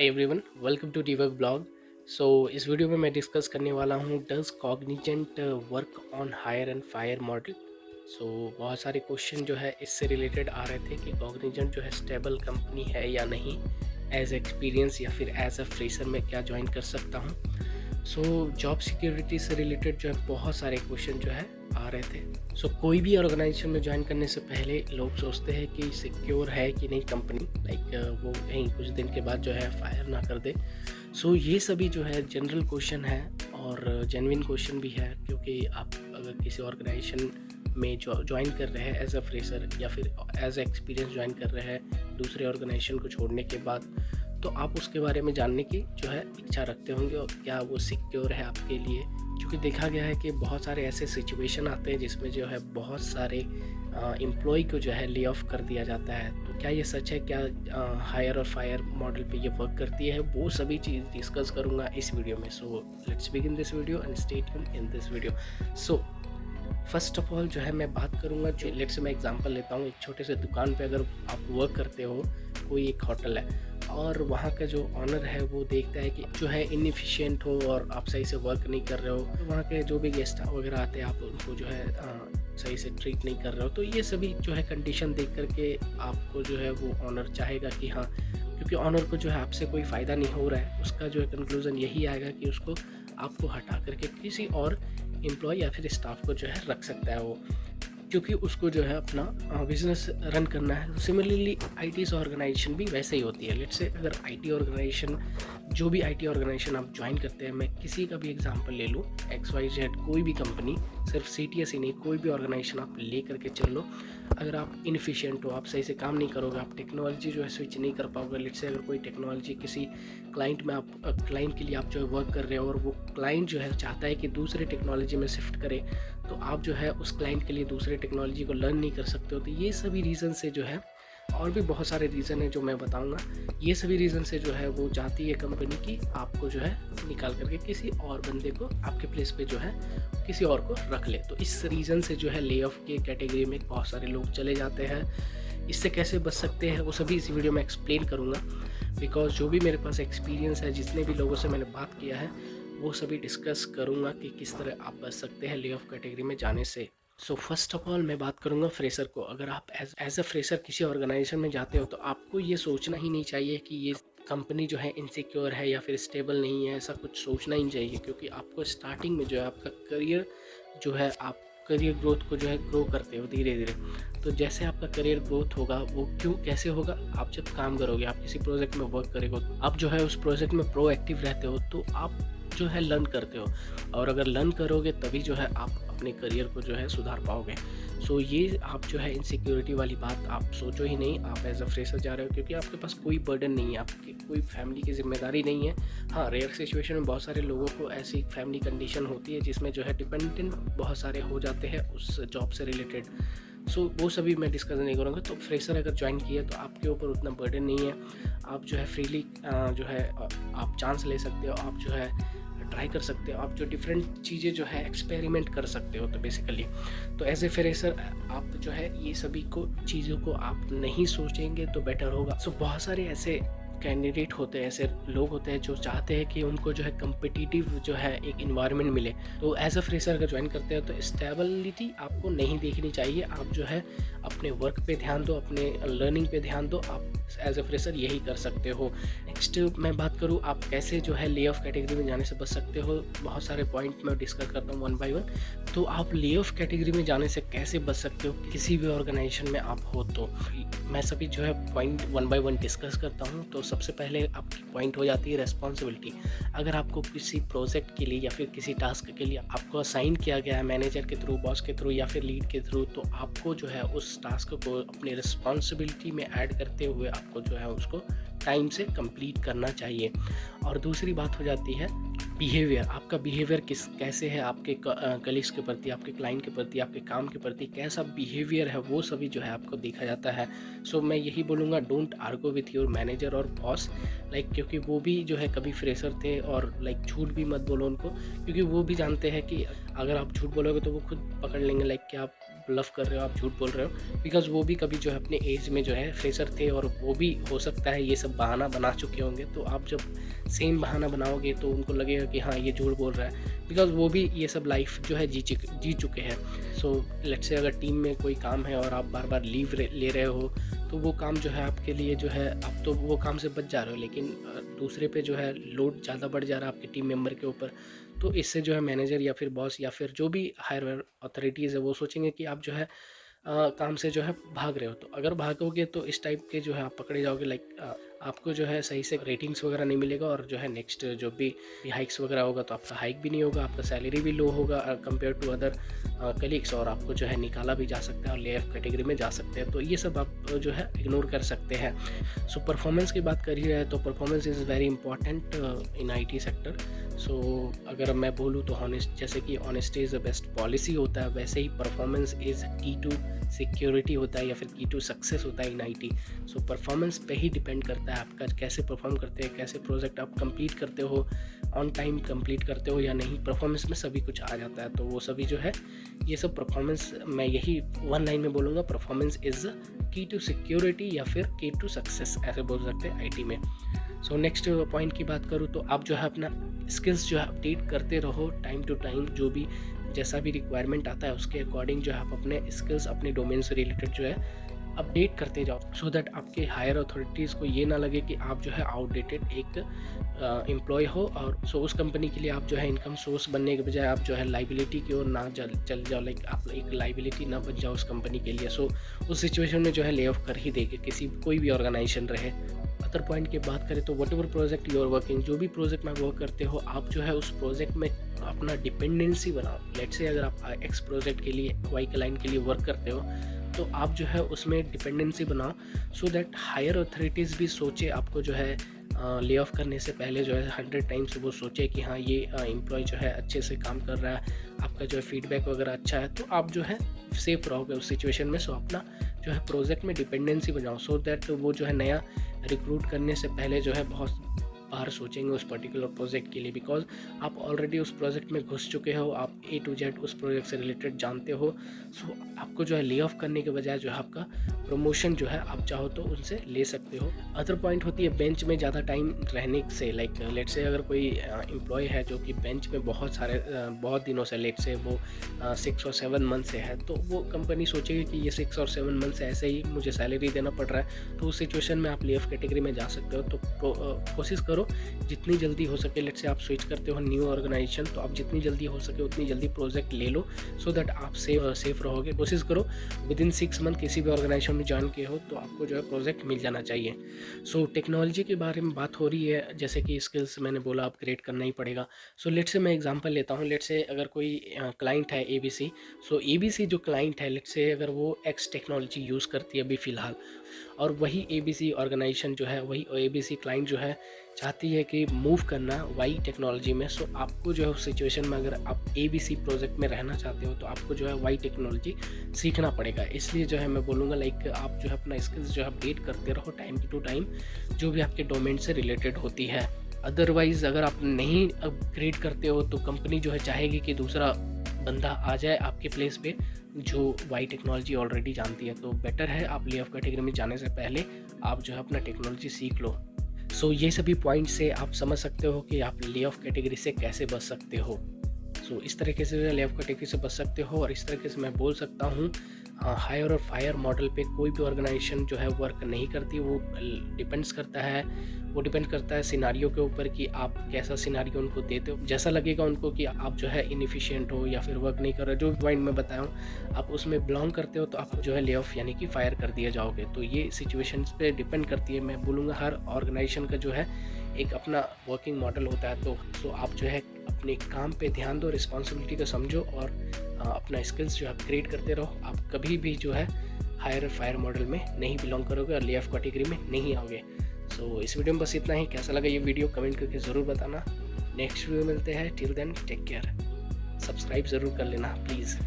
Everyone, welcome to debug blog. So इस video में मैं डिस्कस करने वाला हूँ does Cognizant work on hire and fire model. So बहुत सारे क्वेश्चन जो है इससे रिलेटेड आ रहे थे कि कॉग्निजेंट जो है स्टेबल कंपनी है या नहीं, एज एक्सपीरियंस या फिर एज अ फ्रेशर में क्या ज्वाइन कर सकता हूँ। सो जॉब सिक्योरिटी से रिलेटेड जो है बहुत सारे क्वेश्चन जो है आ रहे थे। सो कोई भी ऑर्गेनाइजेशन में ज्वाइन करने से पहले लोग सोचते हैं कि सिक्योर है कि नहीं कंपनी, लाइक वो कहीं कुछ दिन के बाद जो है फायर ना कर दे। सो ये सभी जो है जनरल क्वेश्चन है और जेन्युइन क्वेश्चन भी है, क्योंकि आप अगर किसी ऑर्गेनाइजेशन में जो ज्वाइन कर रहे हैं एज अ फ्रेशर या फिर एज एक्सपीरियंस ज्वाइन कर रहे हैं दूसरे ऑर्गेनाइजेशन को छोड़ने के बाद, तो आप उसके बारे में जानने की जो है इच्छा रखते होंगे और क्या वो सिक्योर है आपके लिए। क्योंकि देखा गया है कि बहुत सारे ऐसे सिचुएशन आते हैं जिसमें जो है बहुत सारे एम्प्लॉय को जो है ले ऑफ कर दिया जाता है। तो क्या ये सच है, क्या हायर और फायर मॉडल पे ये वर्क करती है, वो सभी चीज़ डिस्कस करूँगा इस वीडियो में। So let's begin this video and stay tuned in this video. So first of all जो है मैं बात करूँगा, जो लेट्स से मैं एग्जांपल लेता हूँ, एक छोटे से दुकान पे अगर आप वर्क करते हो, कोई एक होटल है और वहाँ का जो ऑनर है वो देखता है कि जो है इनएफिशिएंट हो और आप सही से वर्क नहीं कर रहे हो, तो वहाँ के जो भी गेस्ट वगैरह आते हैं आप उनको जो है सही से ट्रीट नहीं कर रहे हो, तो ये सभी जो है कंडीशन देख करके आपको जो है वो ऑनर चाहेगा कि हाँ, क्योंकि ऑनर को जो है आपसे कोई फ़ायदा नहीं हो रहा है, उसका जो है कंक्लूज़न यही आएगा कि उसको आपको हटा करके किसी और एम्प्लॉय या फिर स्टाफ को जो है रख सकता है वो, क्योंकि उसको जो है अपना बिजनेस रन करना है। सिमिलरली आईटी ऑर्गेनाइजेशन भी वैसे ही होती है। लेट्स से अगर आईटी ऑर्गेनाइजेशन, जो भी आईटी ऑर्गेनाइजेशन आप ज्वाइन करते हैं, मैं किसी का भी एग्जांपल ले लूँ, XYZ कोई भी कंपनी, सिर्फ CTS ही नहीं, कोई भी ऑर्गेनाइजेशन आप ले करके चल लो, अगर आप इनफिशिएंट हो, आप सही से काम नहीं करोगे, आप टेक्नोलॉजी जो है स्विच नहीं कर पाओगे। लेट्स से अगर कोई टेक्नोलॉजी किसी क्लाइंट में आप क्लाइंट के लिए आप जो है वर्क कर रहे हो और वो क्लाइंट जो है चाहता है कि दूसरे टेक्नोलॉजी में शिफ्ट करे, तो आप जो है उस क्लाइंट के लिए दूसरे टेक्नोलॉजी को लर्न नहीं कर सकते हो। तो ये सभी रीज़न से जो है, और भी बहुत सारे रीज़न है जो मैं बताऊंगा, ये सभी रीज़न से जो है वो चाहती है कंपनी की आपको जो है निकाल करके किसी और बंदे को आपके प्लेस पे जो है किसी और को रख ले। तो इस रीज़न से जो है ले ऑफ के कैटेगरी में बहुत सारे लोग चले जाते हैं। इससे कैसे बच सकते हैं वो सभी इस वीडियो में एक्सप्लेन करूँगा, बिकॉज जो भी मेरे पास एक्सपीरियंस है, जितने भी लोगों से मैंने बात किया है, वो सभी डिस्कस करूँगा कि किस तरह आप बच सकते हैं ले ऑफ कैटेगरी में जाने से। सो फर्स्ट ऑफ ऑल मैं बात करूँगा फ्रेशर को। अगर आप एज अ फ्रेशर किसी ऑर्गेनाइजेशन में जाते हो, तो आपको ये सोचना ही नहीं चाहिए कि ये कंपनी जो है इनसिक्योर है या फिर स्टेबल नहीं है, ऐसा कुछ सोचना ही नहीं चाहिए। क्योंकि आपको स्टार्टिंग में जो है आपका करियर जो है, आप करियर ग्रोथ को जो है ग्रो करते हो धीरे धीरे। तो जैसे आपका करियर ग्रोथ होगा, वो क्यों कैसे होगा, आप जब काम करोगे, आप किसी प्रोजेक्ट में वर्क करोगे, आप जो है उस प्रोजेक्ट में प्रोएक्टिव रहते हो, तो आप जो है लर्न करते हो, और अगर लर्न करोगे तभी जो है आप अपने करियर को जो है सुधार पाओगे। सो ये आप जो है इनसिक्योरिटी वाली बात आप सोचो ही नहीं, आप एज अ फ्रेशर जा रहे हो, क्योंकि आपके पास कोई बर्डन नहीं है, आपकी कोई फैमिली की जिम्मेदारी नहीं है। हाँ, रेयर सिचुएशन में बहुत सारे लोगों को ऐसी फैमिली कंडीशन होती है जिसमें जो है डिपेंडेंट बहुत सारे हो जाते हैं उस जॉब से रिलेटेड। सो वो सभी मैं डिस्कस नहीं करूँगा। तो फ्रेशर अगर ज्वाइन किया तो आपके ऊपर उतना बर्डन नहीं है, आप जो है फ्रीली जो है आप चांस ले सकते हो, आप जो है ट्राई कर सकते हो, आप जो डिफरेंट चीज़ें जो है एक्सपेरिमेंट कर सकते हो। तो बेसिकली तो एज ए फ्रेशर आप जो है ये सभी को चीज़ों को आप नहीं सोचेंगे तो बेटर होगा। सो बहुत सारे ऐसे कैंडिडेट होते हैं, ऐसे लोग होते हैं जो चाहते हैं कि उनको जो है कम्पिटिटिव जो है एक इन्वायरमेंट मिले। तो एज अ फ्रेशर अगर ज्वाइन करते हैं तो स्टेबिलिटी आपको नहीं देखनी चाहिए, आप जो है अपने वर्क पे ध्यान दो, अपने लर्निंग पे ध्यान दो, आप एज अ फ्रेशर यही कर सकते हो। नेक्स्ट मैं बात करूँ आप कैसे जो है ले ऑफ कैटेगरी में जाने से बच सकते हो, बहुत सारे पॉइंट मैं डिस्कस करता हूँ वन बाय वन। तो आप ले ऑफ कैटेगरी में जाने से कैसे बच सकते हो किसी भी ऑर्गेनाइजेशन में आप हो, तो मैं सभी जो है point one by one discuss करता हूँ। तो सबसे पहले आपकी पॉइंट हो जाती है रेस्पॉन्सिबिलिटी। अगर आपको किसी प्रोजेक्ट के लिए या फिर किसी टास्क के लिए आपको असाइन किया गया है मैनेजर के थ्रू, बॉस के थ्रू या फिर लीड के थ्रू, तो आपको जो है उस टास्क को अपनी रिस्पॉन्सिबिलिटी में ऐड करते हुए आपको जो है उसको टाइम से कंप्लीट करना चाहिए। और दूसरी बात हो जाती है बिहेवियर। आपका बिहेवियर कैसे है, आपके कलीग्स के प्रति, आपके क्लाइंट के प्रति, आपके काम के प्रति कैसा बिहेवियर है, वो सभी जो है आपको देखा जाता है। सो मैं यही बोलूँगा, don't Ergo with your manager और बॉस, लाइक क्योंकि वो भी जो है कभी फ्रेशर थे, और लाइक झूठ भी मत बोलो उनको, क्योंकि वो भी जानते हैं कि अगर आप झूठ बोलोगे तो वो खुद पकड़ लेंगे, लाइक कि आप आप लव कर रहे हो, आप झूठ बोल रहे हो, बिकॉज़ वो भी कभी जो है अपने एज में जो है फ्रेशर थे और वो भी हो सकता है ये सब बहाना बना चुके होंगे। तो आप जब सेम बहाना बनाओगे तो उनको लगेगा कि हाँ, ये झूठ बोल रहा है, बिकॉज़ वो भी ये सब लाइफ़ जो है जी चुके हैं। सो लेट्स से अगर टीम में कोई काम है और आप बार-बार लीव ले रहे हो, तो वो काम जो है आपके लिए जो है, आप तो वो काम से बच जा रहे हो, लेकिन दूसरे पे जो है लोड ज़्यादा बढ़ जा रहा है आपके टीम मेंबर के ऊपर। तो इससे जो है मैनेजर या फिर बॉस या फिर जो भी हायर अथॉरिटीज़ है, वो सोचेंगे कि आप जो है काम से जो है भाग रहे हो। तो अगर भागोगे तो इस टाइप के जो है आप पकड़े जाओगे, लाइक आपको जो है सही से रेटिंग्स वगैरह नहीं मिलेगा, और जो है नेक्स्ट जो भी हाइक्स वगैरह होगा तो आपका हाइक भी नहीं होगा, आपका सैलरी भी लो होगा कंपेयर टू अदर कलीग्स, और आपको जो है निकाला भी जा सकता है और ले ऑफ कैटेगरी में जा सकते हैं। तो ये सब आप जो है इग्नोर कर सकते हैं। सो परफॉर्मेंस की बात कर ही रहे हैं, तो performance is very important in IT sector. So अगर मैं बोलूँ तो ऑनेस्ट, जैसे कि honesty is the best policy होता है, वैसे ही performance is key to security होता है या फिर की टू सक्सेस होता है इन IT। सो परफॉर्मेंस पे ही डिपेंड करता है आपका कैसे परफॉर्म करते हैं, कैसे प्रोजेक्ट आप कंप्लीट करते हो, ऑन टाइम कंप्लीट करते हो या नहीं। परफॉर्मेंस में सभी कुछ आ जाता है, तो वो सभी जो है ये सब परफॉर्मेंस, मैं यही वन लाइन में बोलूँगा, performance is key to security या फिर की टू सक्सेस, ऐसे बोल सकते हैं IT में। सो नेक्स्ट पॉइंट की बात करूँ तो आप जो है अपना स्किल्स जो है अपडेट करते रहो टाइम टू टाइम, जो भी जैसा भी रिक्वायरमेंट आता है उसके अकॉर्डिंग जो है आप अपने स्किल्स अपने डोमेन से रिलेटेड जो है अपडेट करते जाओ, सो दैट आपके हायर अथॉरिटीज़ को ये ना लगे कि आप जो है आउटडेटेड एक एम्प्लॉय हो, और सो उस कंपनी के लिए आप जो है इनकम सोर्स बनने के बजाय आप जो है लाइबिलिटी की ओर ना चल जाओ, लाइक आप एक लाइबिलिटी ना बन जाओ उस कंपनी के लिए। सो उस सिचुएशन में जो है ले ऑफ कर ही देगी कोई भी ऑर्गेनाइजेशन रहे। अदर पॉइंट की बात करें तो whatever project you are working, जो भी प्रोजेक्ट में वर्क करते हो, आप जो है उस प्रोजेक्ट में अपना डिपेंडेंसी बनाओ। लेट्स से अगर आप एक्स प्रोजेक्ट के लिए वाई क्लाइंट के लिए वर्क करते हो, तो आप जो है उसमें डिपेंडेंसी बनाओ, सो दैट हायर अथॉरिटीज़ भी सोचे आपको जो है ले ऑफ करने से पहले जो है 100 टाइम्स वो सोचे कि हाँ, ये एम्प्लॉय जो है अच्छे से काम कर रहा है, आपका जो है फीडबैक वगैरह अच्छा है, तो आप जो है सेफ रहोगे उस सिचुएशन में। सो अपना जो है प्रोजेक्ट में डिपेंडेंसी बनाओ, सो दैट वो जो है नया रिक्रूट करने से पहले जो है बहुत बाहर सोचेंगे उस पर्टिकुलर प्रोजेक्ट के लिए, बिकॉज आप ऑलरेडी उस प्रोजेक्ट में घुस चुके हो, आप A to Z उस प्रोजेक्ट से रिलेटेड जानते हो। सो आपको जो है ले ऑफ करने के बजाय जो है आपका प्रमोशन जो है आप चाहो तो उनसे ले सकते हो। अदर पॉइंट होती है बेंच में ज़्यादा टाइम रहने से, लाइक लेट से अगर कोई एम्प्लॉय है जो कि बेंच में बहुत दिनों से, लेट से वो 6 और 7 मंथ से है, तो वो कंपनी सोचेगी कि ये 6 और 7 मंथ से ऐसे ही मुझे सैलरी देना पड़ रहा है, तो उस सिचुएशन में आप ले ऑफ कैटेगरी में जा सकते हो। तो कोशिश करो जितनी जल्दी हो सके, लेट से आप स्विच करते हो न्यू ऑर्गेनाइजेशन, तो आप जितनी जल्दी हो सके उतनी जल्दी प्रोजेक्ट ले लो, सो दैट आप सेफ रहोगे। कोशिश करो विदिन 6 मंथ किसी भी ऑर्गेनाइजेशन में ज्वाइन किए हो तो आपको जो है प्रोजेक्ट मिल जाना चाहिए। सो टेक्नोलॉजी के बारे में बात हो रही है, जैसे कि स्किल्स मैंने बोला अपग्रेड करना ही पड़ेगा। सो लेट से मैं एग्जांपल लेता हूँ, लेट से अगर कोई क्लाइंट है ABC, सो ABC जो क्लाइंट है, लेट से अगर वो एक्स टेक्नोलॉजी यूज़ करती है अभी फ़िलहाल, और वही ABC ऑर्गेनाइजेशन जो है, वही ABC क्लाइंट जो है चाहती है कि मूव करना वाई टेक्नोलॉजी में। सो आपको जो है उस सिचुएशन में अगर आप ABC प्रोजेक्ट में रहना चाहते हो तो आपको जो है वाई टेक्नोलॉजी सीखना पड़ेगा। इसलिए जो है मैं बोलूँगा, लाइक आप जो है अपना स्किल्स जो है अपडेट करते रहो टाइम टू टाइम, जो भी आपके डोमेन से रिलेटेड होती है। अदरवाइज़ अगर आप नहीं अपग्रेड करते हो तो कंपनी जो है चाहेगी कि दूसरा बंदा आ जाए आपके प्लेस पे जो वाई टेक्नोलॉजी ऑलरेडी जानती है। तो बेटर है आप ले ऑफ कैटेगरी में जाने से पहले आप जो है अपना टेक्नोलॉजी सीख लो। सो ये सभी पॉइंट से आप समझ सकते हो कि आप ले ऑफ कैटेगरी से कैसे बच सकते हो। सो इस तरीके से ले ऑफ कैटेगरी से बच सकते हो, और इस तरीके से मैं बोल सकता हूँ हायर और फायर मॉडल पे कोई भी ऑर्गेनाइजेशन जो है वर्क नहीं करती। वो डिपेंड करता है सिनारियो के ऊपर कि आप कैसा सिनारियो उनको देते हो। जैसा लगेगा उनको कि आप जो है इनएफिशिएंट हो या फिर वर्क नहीं कर रहे, जो पॉइंट मैं बताया हूँ आप उसमें बिलोंग करते हो, तो आप जो है ले ऑफ यानी कि फायर कर दिए जाओगे। तो ये सिचुएशंस पे डिपेंड करती है। मैं बोलूँगा हर ऑर्गेनाइजेशन का जो है एक अपना वर्किंग मॉडल होता है। तो आप जो है अपने काम पे ध्यान दो, रिस्पॉन्सिबिलिटी को समझो, और अपना स्किल्स जो है अपग्रेड करते रहो। आप कभी भी जो है हायर फायर मॉडल में नहीं बिलोंग करोगे और ले ऑफ कैटेगरी में नहीं आओगे। सो इस वीडियो में बस इतना ही। कैसा लगा ये वीडियो कमेंट करके ज़रूर बताना। नेक्स्ट वीडियो मिलते हैं, till then take care. Subscribe ज़रूर कर लेना प्लीज़।